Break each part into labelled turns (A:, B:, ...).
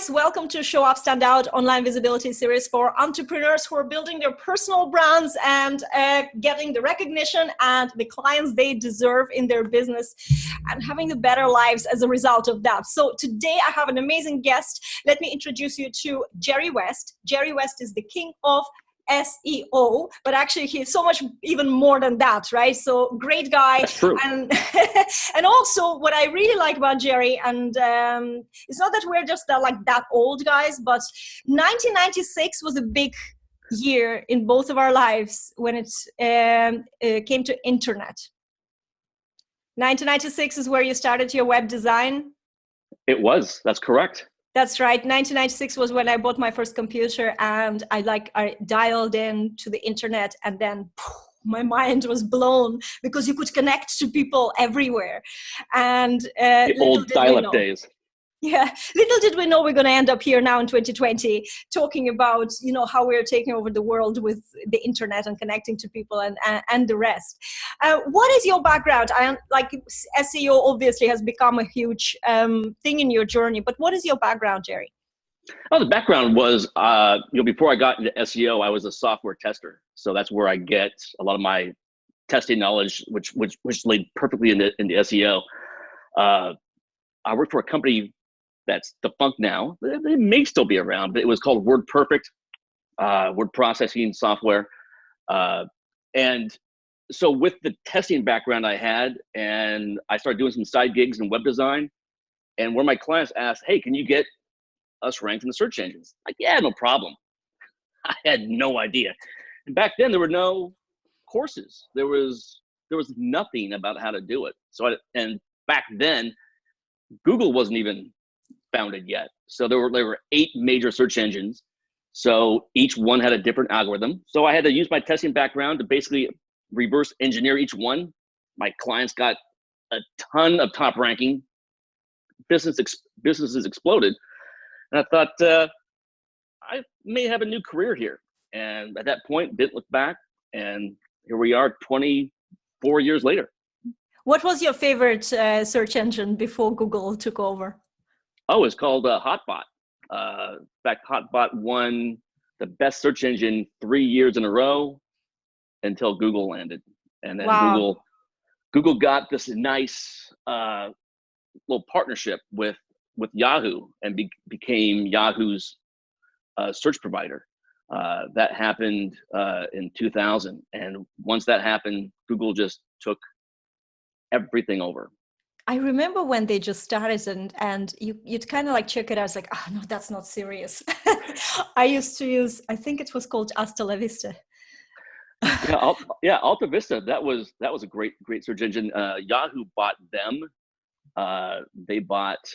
A: guys, welcome to Show Up, Stand Out online visibility series for entrepreneurs who are building their personal brands and getting the recognition and the clients they deserve in their business and having the better lives as a result of that. So today I have an amazing guest. Let me introduce you to Jerry West. Jerry West is the king of SEO, but actually he's so much even more than that, right? So great guy.
B: That's true.
A: And and also what I really like about Jerry, and it's not that we're just like that old guys, but 1996 was a big year in both of our lives when it came to internet. 1996 is where you started your web design.
B: It was. That's correct.
A: That's right. 1996 was when I bought my first computer, and I dialed in to the internet, and then my mind was blown because you could connect to people everywhere. And
B: the old dial-up days.
A: Yeah, little did we know we're going to end up here now in 2020 talking about, how we're taking over the world with the internet and connecting to people and the rest. What is your background? SEO obviously has become a huge thing in your journey, but what is your background, Jerry?
B: Oh, the background was, before I got into SEO, I was a software tester. So that's where I get a lot of my testing knowledge, which laid perfectly into SEO. I worked for a company that's defunct now. It may still be around, but it was called WordPerfect, word processing software. And so with the testing background I had, and I started doing some side gigs in web design, and where my clients asked, hey, can you get us ranked in the search engines? Like, yeah, no problem. I had no idea. And back then there were no courses. There was nothing about how to do it. And back then, Google wasn't even founded yet. So there were 8 major search engines. So each one had a different algorithm. So I had to use my testing background to basically reverse engineer each one. My clients got a ton of top ranking. Businesses exploded. And I thought, I may have a new career here. And at that point, didn't look back. And here we are 24 years later.
A: What was your favorite search engine before Google took over?
B: Oh, it's called Hotbot. In fact, Hotbot won the best search engine 3 years in a row until Google landed. And then
A: wow.
B: Google got this nice little partnership with Yahoo and became Yahoo's search provider. That happened in 2000. And once that happened, Google just took everything over.
A: I remember when they just started and you'd kind of like check it out. It's like, oh no, that's not serious. I used to use, I think it was called Hasta La Vista.
B: Alta Vista. That was a great search engine. Yahoo bought them. They bought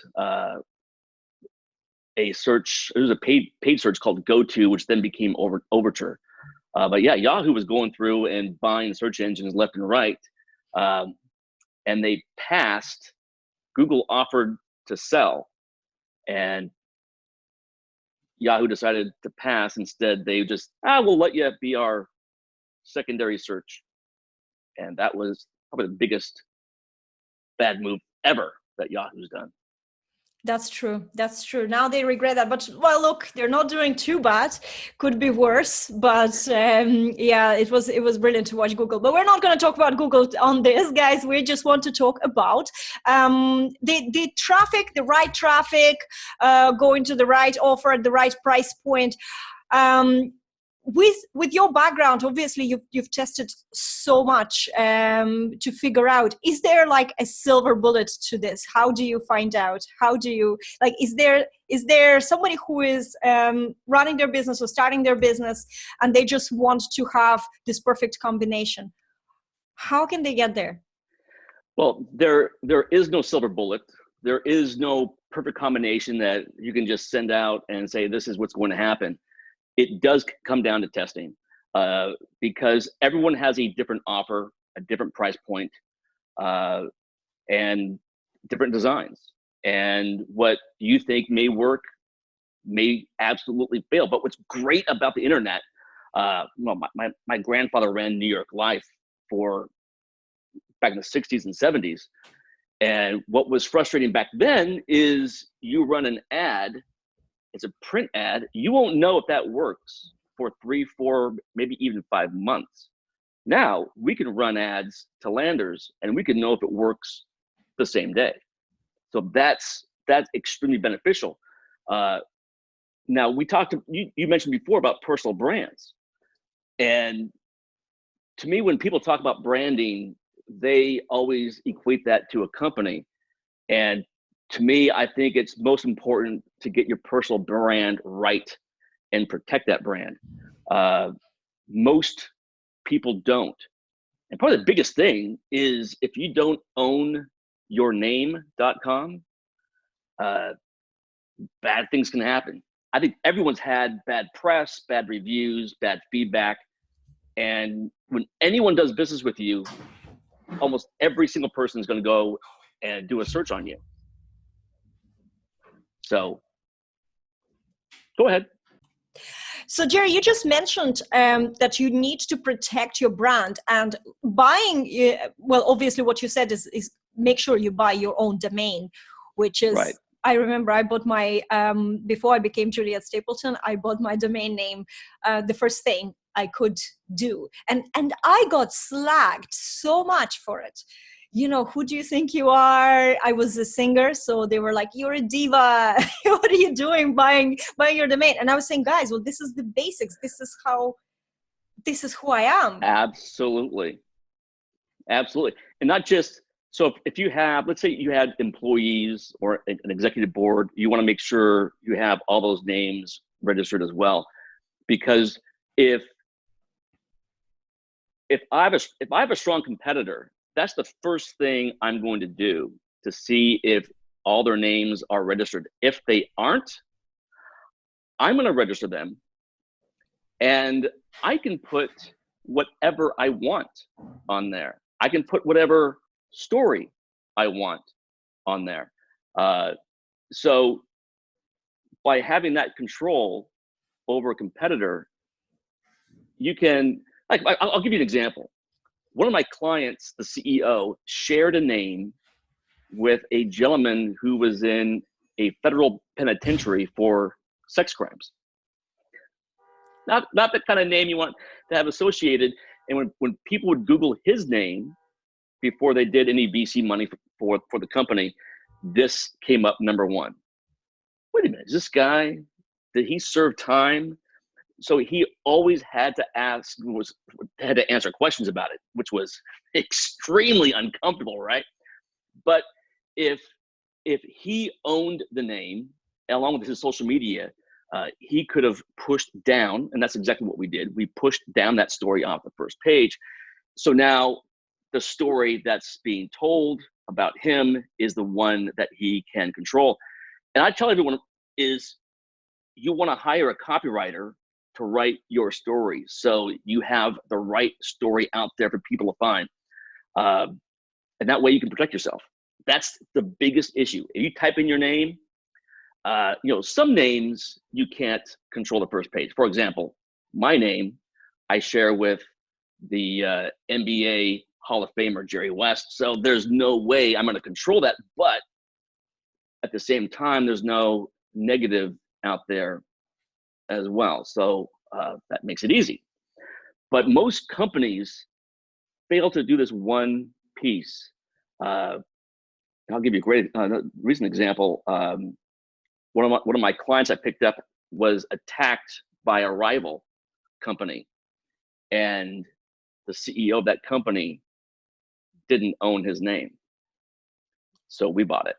B: a search. It was a paid search called GoTo, which then became Overture. But yeah, Yahoo was going through and buying search engines left and right. And they passed. Google offered to sell, and Yahoo decided to pass. Instead, they just, we'll let you be our secondary search. And that was probably the biggest bad move ever that Yahoo's done.
A: That's true. That's true. Now they regret that. But well, look, they're not doing too bad. Could be worse. But yeah, it was brilliant to watch Google. But we're not going to talk about Google on this, guys. We just want to talk about the traffic, the right traffic, going to the right offer at the right price point. With your background, obviously you've tested so much to figure out, is there like a silver bullet to this? How do you find out? How do you, like, is there somebody who is running their business or starting their business and they just want to have this perfect combination? How can they get there?
B: Well, there is no silver bullet. There is no perfect combination that you can just send out and say, this is what's going to happen. It does come down to testing because everyone has a different offer, a different price point, and different designs. And what you think may work may absolutely fail. But what's great about the internet, my grandfather ran New York Life for back in the 60s and 70s. And what was frustrating back then is you run an ad it's a print ad. You won't know if that works for 3, 4, maybe even 5 months. Now we can run ads to landers and we can know if it works the same day. So that's extremely beneficial. Now you mentioned before about personal brands. And to me, when people talk about branding, they always equate that to a company. And to me, I think it's most important to get your personal brand right and protect that brand. Most people don't. And probably the biggest thing is if you don't own yourname.com, bad things can happen. I think everyone's had bad press, bad reviews, bad feedback. And when anyone does business with you, almost every single person is going to go and do a search on you. So go ahead.
A: So Jerry, you just mentioned that you need to protect your brand, and buying, well, obviously what you said is make sure you buy your own domain, which is, right. I remember I bought my, before I became Juliette Stapleton, I bought my domain name, the first thing I could do. And I got slagged so much for it. You know, who do you think you are? I was a singer, so they were like, you're a diva. What are you doing buying your domain? And I was saying, guys, well, this is the basics. This is who I am.
B: Absolutely. Absolutely. And not just, so if you have, let's say you had employees or an executive board, you want to make sure you have all those names registered as well. Because if I have a strong competitor, that's the first thing I'm going to do to see if all their names are registered. If they aren't, I'm going to register them. And I can put whatever I want on there. I can put whatever story I want on there. So by having that control over a competitor, you can, like, I'll give you an example. One of my clients, the CEO, shared a name with a gentleman who was in a federal penitentiary for sex crimes. Not the kind of name you want to have associated. And when people would Google his name before they did any VC money for the company, this came up number one. Wait a minute, is this guy, did he serve time? So he always had to answer questions about it, which was extremely uncomfortable, right? But if he owned the name along with his social media, he could have pushed down, and that's exactly what we did. We pushed down that story off the first page. So now the story that's being told about him is the one that he can control. And I tell everyone is you want to hire a copywriter to write your story, so you have the right story out there for people to find, and that way you can protect yourself. That's the biggest issue. If you type in your name, some names you can't control the first page. For example, my name I share with the NBA Hall of Famer Jerry West, so there's no way I'm going to control that. But at the same time, there's no negative out there as well. So that makes it easy. But most companies fail to do this one piece. I'll give you a great recent example. One of my clients I picked up was attacked by a rival company, and the CEO of that company didn't own his name. So we bought it.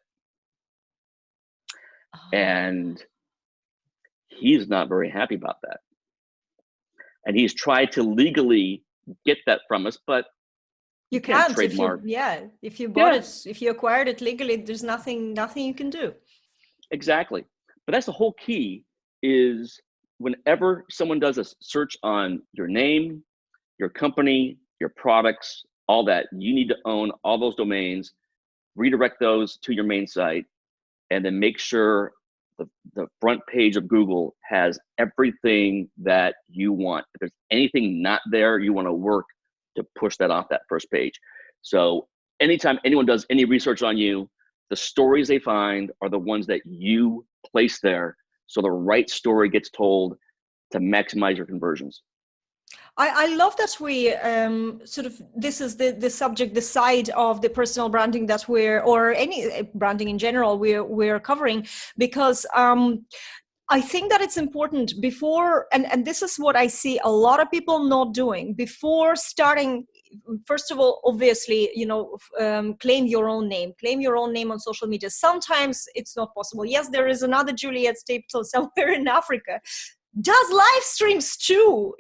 B: And he's not very happy about that. And he's tried to legally get that from us, but
A: you can't
B: trademark.
A: If you bought it, if you acquired it legally, there's nothing you can do.
B: Exactly. But that's the whole key, is whenever someone does a search on your name, your company, your products, all that, you need to own all those domains, redirect those to your main site, and then make sure the front page of Google has everything that you want. If there's anything not there, you want to work to push that off that first page. So anytime anyone does any research on you, the stories they find are the ones that you place there, so the right story gets told to maximize your conversions.
A: I love that we sort of, this is the subject, the side of the personal branding that or any branding in general, we're covering, because I think that it's important before, and this is what I see a lot of people not doing before starting. First of all, obviously, claim your own name on social media. Sometimes it's not possible. Yes, there is another Juliette Stapleton somewhere in Africa, does live streams too,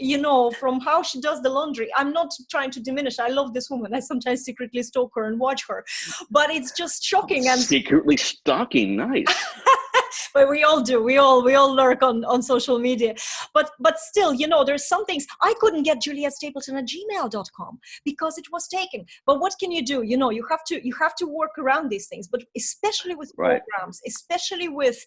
A: from how she does the laundry. I'm not trying to diminish. I love this woman. I sometimes secretly stalk her and watch her, but it's just shocking. And
B: secretly stalking, nice.
A: But we all do. We all lurk on social media. But still, there's some things. I couldn't get Juliette Stapleton at gmail.com because it was taken. But what can you do? You have to work around these things. But especially with programs, especially with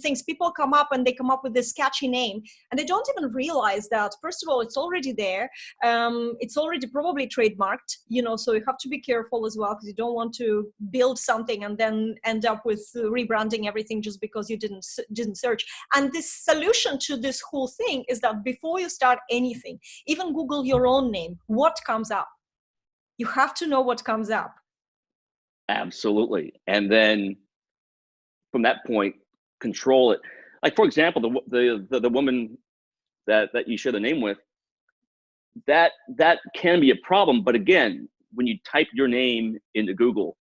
A: things, people come up and they come up with this catchy name, and they don't even realize that, first of all, it's already there. It's already probably trademarked, so you have to be careful as well, because you don't want to build something and then end up with rebranding everything just because you didn't search. And this solution to this whole thing is that before you start anything, even Google your own name, what comes up? You have to know what comes up.
B: Absolutely. And then from that point, control it. Like, for example, the woman that you share the name with, that can be a problem. But again, when you type your name into Google,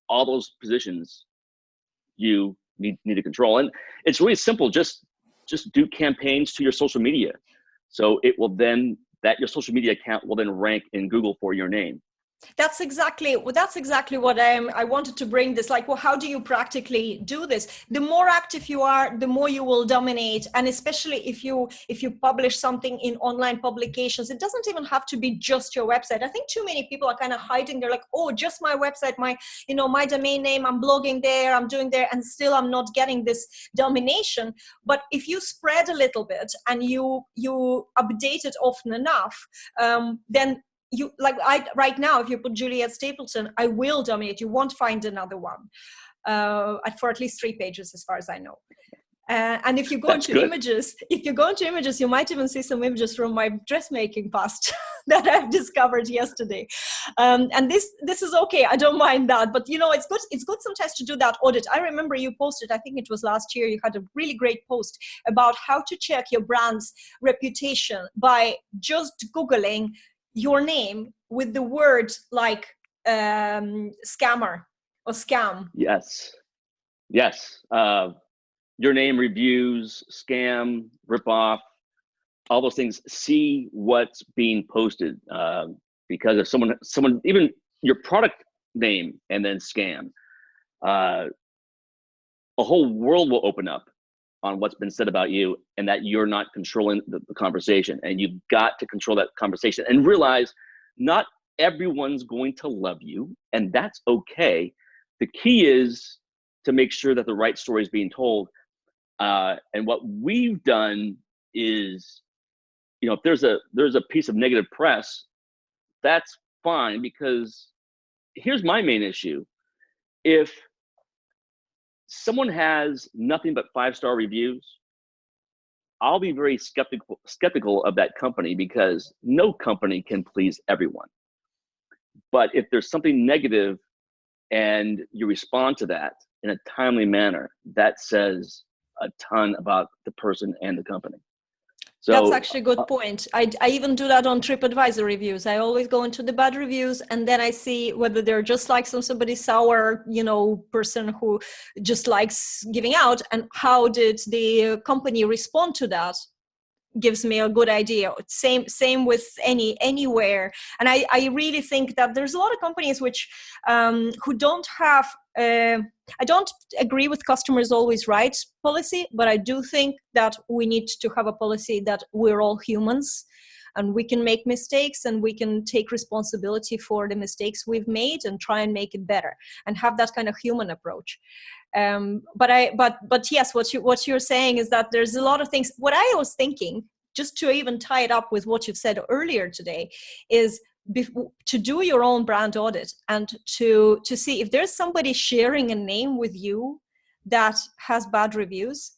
B: all those positions you need to control. And it's really simple. Just do campaigns to your social media. So it will then, your social media account will then rank in Google for your name.
A: That's exactly what I wanted to bring this. Like, well, how do you practically do this? The more active you are, the more you will dominate. And especially if you publish something in online publications, it doesn't even have to be just your website. I think too many people are kind of hiding. They're like, oh, just my website, my domain name, I'm blogging there, I'm doing there, and still I'm not getting this domination. But if you spread a little bit and you update it often enough, then right now, if you put Juliette Stapleton, I will dominate. You won't find another one for at least 3 pages, as far as I know. And if you go into images, you might even see some images from my dressmaking past that I've discovered yesterday. And this is okay. I don't mind that. But it's good. It's good sometimes to do that audit. I remember you posted, I think it was last year, you had a really great post about how to check your brand's reputation by just Googling your name with the word like scammer or scam.
B: Yes. Your name, reviews, scam, ripoff, all those things. See what's being posted, because if someone even your product name and then scam, a whole world will open up on what's been said about you, and that you're not controlling the conversation. And you've got to control that conversation and realize not everyone's going to love you, and that's okay. The key is to make sure that the right story is being told. And what we've done is, if there's a piece of negative press, that's fine, because here's my main issue. If someone has nothing but 5-star reviews, I'll be very skeptical of that company, because no company can please everyone. But if there's something negative and you respond to that in a timely manner, that says a ton about the person and the company. So
A: that's actually a good point. I even do that on TripAdvisor reviews. I always go into the bad reviews, and then I see whether they're just like somebody sour, person who just likes giving out, and how did the company respond to that. Gives me a good idea. Same with anywhere. And I really think that there's a lot of companies which who don't have I don't agree with customers always right policy, but I do think that we need to have a policy that we're all humans and we can make mistakes, and we can take responsibility for the mistakes we've made and try and make it better, and have that kind of human approach. But yes, what you're saying is that there's a lot of things. What I was thinking, just to even tie it up with what you've said earlier today, is to do your own brand audit and to see if there's somebody sharing a name with you that has bad reviews.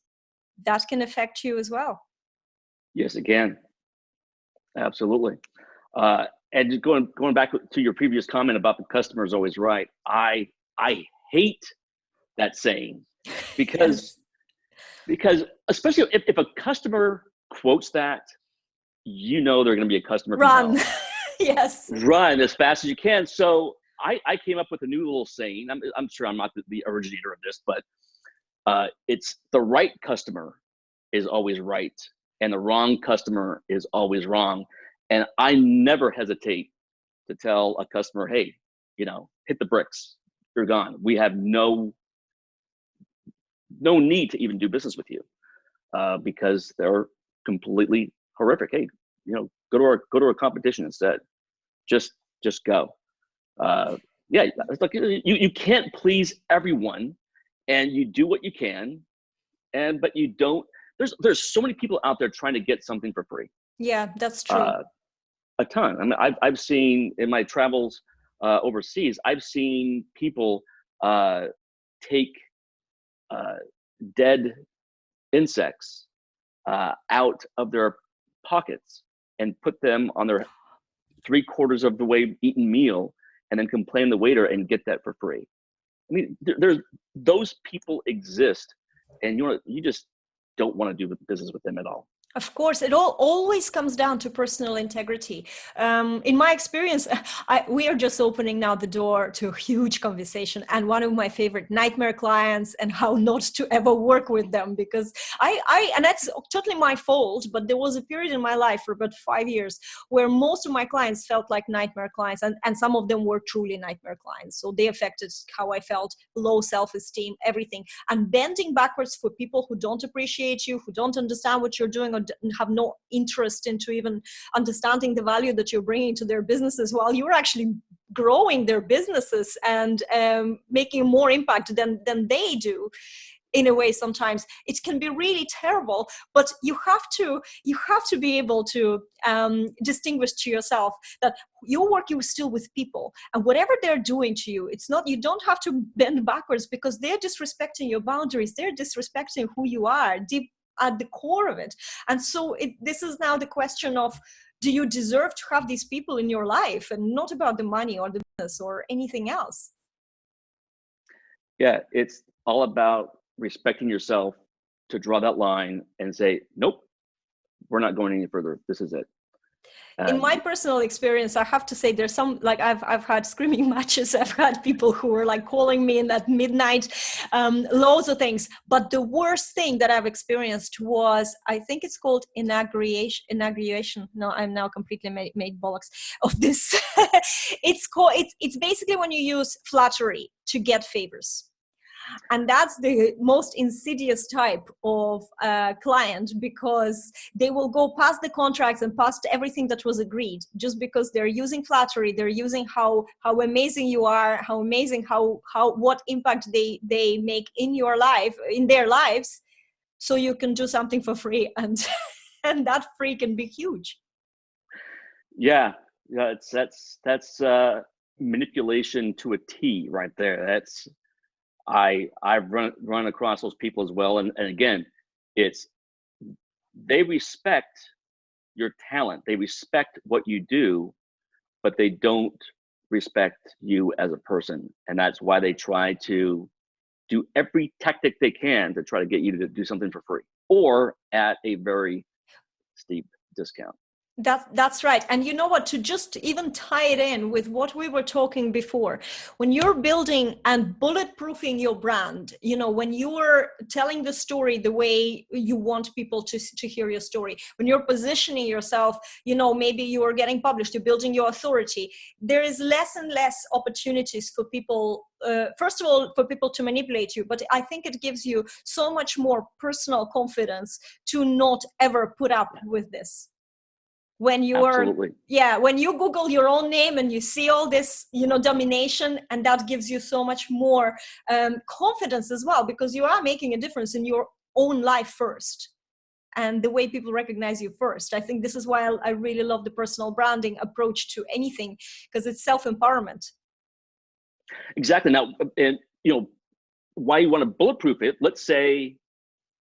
A: that can affect you as well.
B: Yes, again, absolutely. And just going back to your previous comment about the customer is always right. I hate that saying because especially if a customer quotes that, you know they're going to be a customer from
A: Run.
B: hell.
A: Yes.
B: Run as fast as you can. So I came up with a new little saying. I'm sure I'm not the originator of this, but it's the right customer is always right, and the wrong customer is always wrong. And I never hesitate to tell a customer, hey, hit the bricks. You're gone. We have no need to even do business with you because they're completely horrific. Hey, go to our competition instead. Just go. Yeah, it's like you can't please everyone, and you do what you can, but you don't. There's so many people out there trying to get something for free.
A: Yeah, that's true.
B: A ton. I mean, I've seen in my travels overseas, I've seen people take dead insects out of their pockets and put them on their 3/4 of the way eaten meal, and then complain the waiter and get that for free. I mean, there's those people exist, and you just don't want to do business with them at all.
A: Of course, it always comes down to personal integrity. In my experience, we are just opening now the door to a huge conversation, and one of my favorite nightmare clients, and how not to ever work with them, because and that's totally my fault, but there was a period in my life for about 5 years where most of my clients felt like nightmare clients, and some of them were truly nightmare clients. So they affected how I felt, low self-esteem, everything. And bending backwards for people who don't appreciate you, who don't understand what you're doing, or have no interest into even understanding the value that you're bringing to their businesses, while you're actually growing their businesses and making more impact than they do. In a way, sometimes it can be really terrible, but you have to be able to distinguish to yourself that you're working still with people, and whatever they're doing to you, you don't have to bend backwards, because they're disrespecting your boundaries, they're disrespecting who you are deep at the core of it. And so this is now the question of, do you deserve to have these people in your life, and not about the money or the business or anything else?
B: Yeah, it's all about respecting yourself to draw that line and say, nope, we're not going any further. This is it.
A: In my personal experience, I have to say there's some, like I've had screaming matches. I've had people who were like calling me in at midnight, loads of things. But the worst thing that I've experienced was, I think it's called inauguration. No, I'm now completely made bollocks of this. It's basically when you use flattery to get favors. And that's the most insidious type of client, because they will go past the contracts and past everything that was agreed, just because they're using flattery. They're using how amazing you are, how amazing, what impact they make in your life, in their lives, so you can do something for free, and and that free can be huge.
B: Yeah, that's manipulation to a T right there. That's I've run across those people as well, and again, they respect your talent, they respect what you do, but they don't respect you as a person, and that's why they try to do every tactic they can to try to get you to do something for free or at a very steep discount.
A: That's right. And you know what, to just even tie it in with what we were talking before, when you're building and bulletproofing your brand, when you're telling the story the way you want people to hear your story, when you're positioning yourself, maybe you are getting published, you're building your authority, there is less and less opportunities for people, first of all, for people to manipulate you. But I think it gives you so much more personal confidence to not ever put up with this. When you
B: Absolutely.
A: when you Google your own name and you see all this, domination, and that gives you so much more confidence as well, because you are making a difference in your own life first, and the way people recognize you first. I think this is why I really love the personal branding approach to anything, because it's self-empowerment.
B: Exactly. Now, and why you want to bulletproof it? Let's say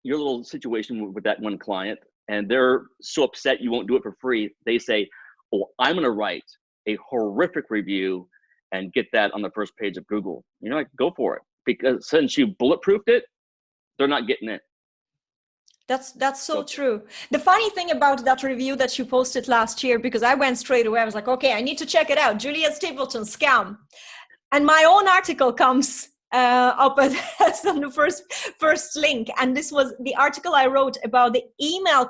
B: your little situation with that one client, and they're so upset you won't do it for free, they say, oh, I'm going to write a horrific review and get that on the first page of Google. You're like, go for it. Because since you bulletproofed it, they're not getting it.
A: That's so true. The funny thing about that review that you posted last year, because I went straight away, I was like, okay, I need to check it out. Juliette Stapleton, scam. And my own article comes up as on the first link. And this was the article I wrote about the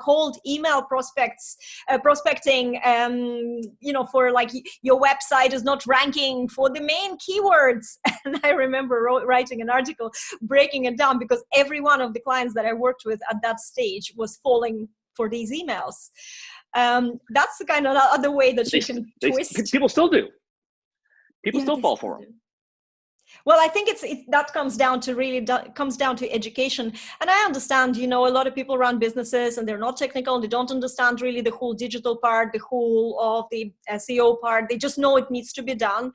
A: cold email prospecting, for like your website is not ranking for the main keywords. And I remember writing an article, breaking it down, because every one of the clients that I worked with at that stage was falling for these emails. That's the kind of other way that you can twist.
B: People still do. People still fall for them.
A: Well, I think that comes down to education. And I understand, a lot of people run businesses and they're not technical. They don't understand really the whole digital part, the whole of the SEO part. They just know it needs to be done.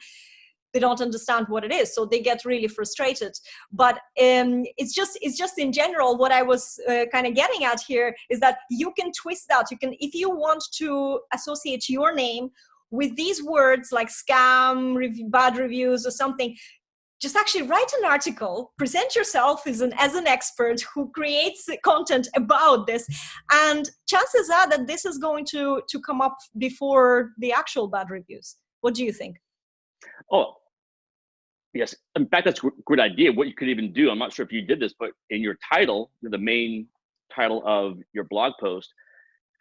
A: They don't understand what it is. So they get really frustrated. But it's just in general, what I was kind of getting at here is that you can twist that. You can, if you want to associate your name with these words like scam, bad reviews or something, just actually write an article, present yourself as an expert who creates content about this. And chances are that this is going to come up before the actual bad reviews. What do you think?
B: Oh, yes. In fact, that's a good idea. What you could even do, I'm not sure if you did this, but in your title, the main title of your blog post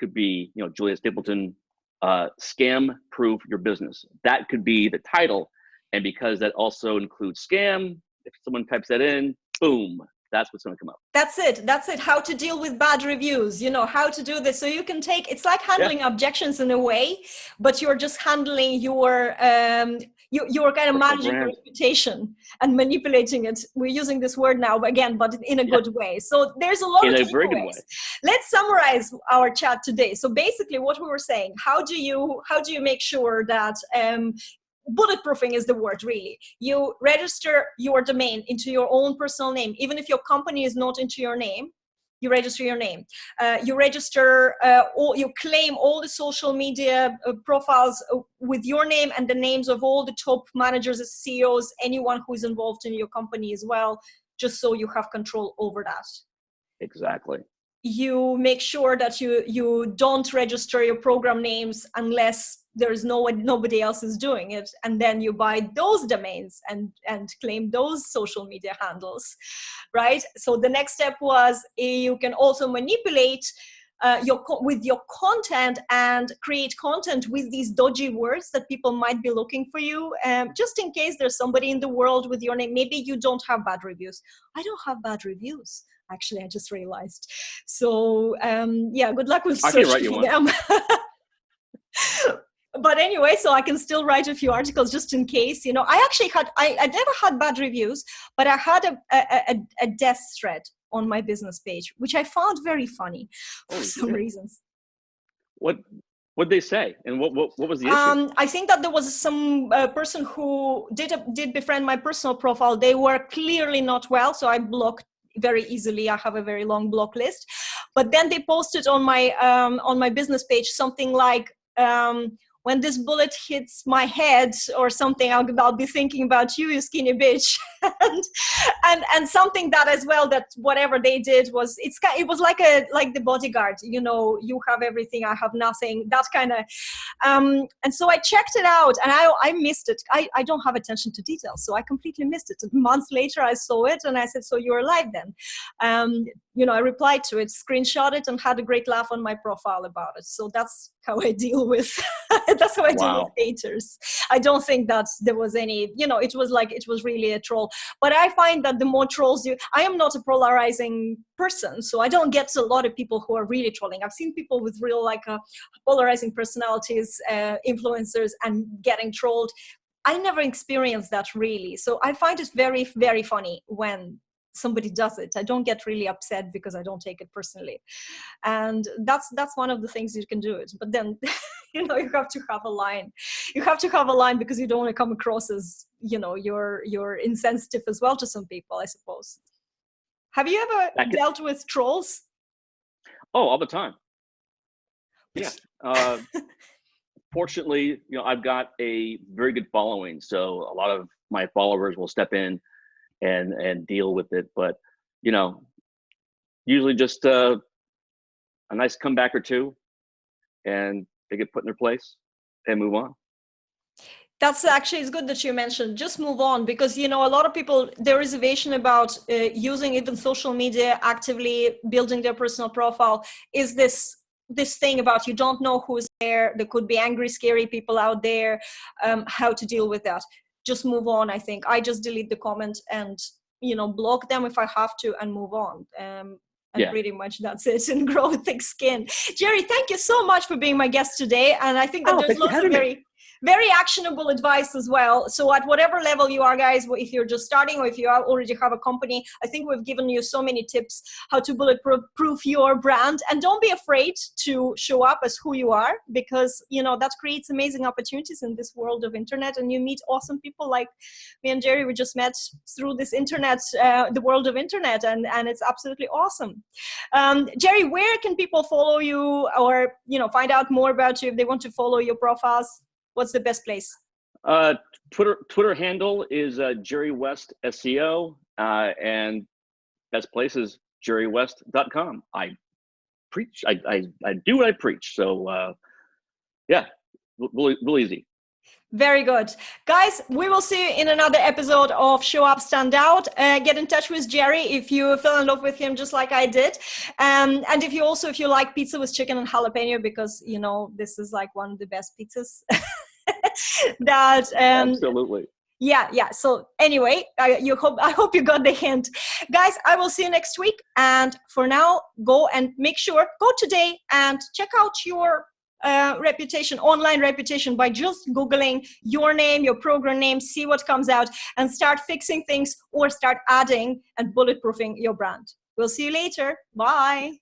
B: could be, Juliette Stapleton, scam proof your business. That could be the title. And because that also includes scam, if someone types that in, boom, that's what's going to come up.
A: That's it. How to deal with bad reviews, how to do this. So you can it's like handling objections in a way, but you're just handling you're kind of managing your reputation and manipulating it. We're using this word now, again, but in a good way. So there's a lot of takeaways. Let's summarize our chat today. So basically what we were saying, how do you make sure that, bulletproofing is the word, really. You register your domain into your own personal name. Even if your company is not into your name, you register your name. You register, you claim all the social media profiles with your name and the names of all the top managers, CEOs, anyone who is involved in your company as well, just so you have control over that.
B: Exactly.
A: You make sure that you don't register your program names unless there's nobody else is doing it, and then you buy those domains and claim those social media handles, right? So the next step was you can also manipulate with your content and create content with these dodgy words that people might be looking for you, just in case there's somebody in the world with your name. Maybe you don't have bad reviews. I don't have bad reviews. Actually, I just realized. So good luck with searching for them. But anyway, so I can still write a few articles just in case. I never had bad reviews, but I had a death threat on my business page, which I found very funny for some reasons.
B: What'd they say, and what was the issue?
A: I think that there was some person who did befriend my personal profile. They were clearly not well, so I blocked very easily. I have a very long block list. But then they posted on my business page something like, when this bullet hits my head or something, I'll be thinking about you, you skinny bitch. and something that as well, that whatever they did was, it was like the Bodyguard, you have everything, I have nothing, that kind of, and so I checked it out and I missed it. I don't have attention to details, so I completely missed it. Months later, I saw it and I said, so you're alive then. I replied to it, screenshot it, and had a great laugh on my profile about it. So that's how I deal with that's how I deal with haters. I don't think that there was any, it was really a troll. But I find that the more trolls I am not a polarizing person, so I don't get a lot of people who are really trolling. I've seen people with real polarizing personalities, influencers, and getting trolled. I never experienced that really. So I find it very, very funny when somebody does it. I don't get really upset because I don't take it personally. And that's one of the things you can do it. But then, you have to have a line. You have to have a line because you don't want to come across as, you're insensitive as well to some people, I suppose. Have you ever dealt with trolls?
B: Oh, all the time. Yeah. Fortunately, I've got a very good following, so a lot of my followers will step in and deal with it. But usually just a nice comeback or two, and they get put in their place and move on.
A: That's actually, it's good that you mentioned just move on, because a lot of people, their reservation about using even social media actively, building their personal profile, is this thing about you don't know who's there. There could be angry, scary people out there. How to deal with that? Just move on. I think I just delete the comment and block them if I have to, and move on. And pretty much that's it, and grow thick skin. Jerry, thank you so much for being my guest today. And I think that there's lots of very actionable advice as well. So at whatever level you are, guys, if you're just starting or if you already have a company, I think we've given you so many tips how to bulletproof your brand. And don't be afraid to show up as who you are, because that creates amazing opportunities in this world of internet, and you meet awesome people like me and Jerry. We just met through this internet, the world of internet, and it's absolutely awesome. Jerry, where can people follow you, or find out more about you if they want to follow your profiles? What's the best place?
B: Twitter handle is Jerry West SEO, and best place is jerrywest.com. I preach. I do what I preach. So yeah, real easy.
A: Very good. Guys, we will see you in another episode of Show Up, Stand Out. Get in touch with Jerry if you fell in love with him just like I did. And if you like pizza with chicken and jalapeno, because, this is like one of the best pizzas that...
B: Absolutely.
A: Yeah. So anyway, I hope you got the hint. Guys, I will see you next week. And for now, go today and check out your online reputation by just Googling your name, your program name, see what comes out, and start fixing things or start adding and bulletproofing your brand. We'll see you later. Bye.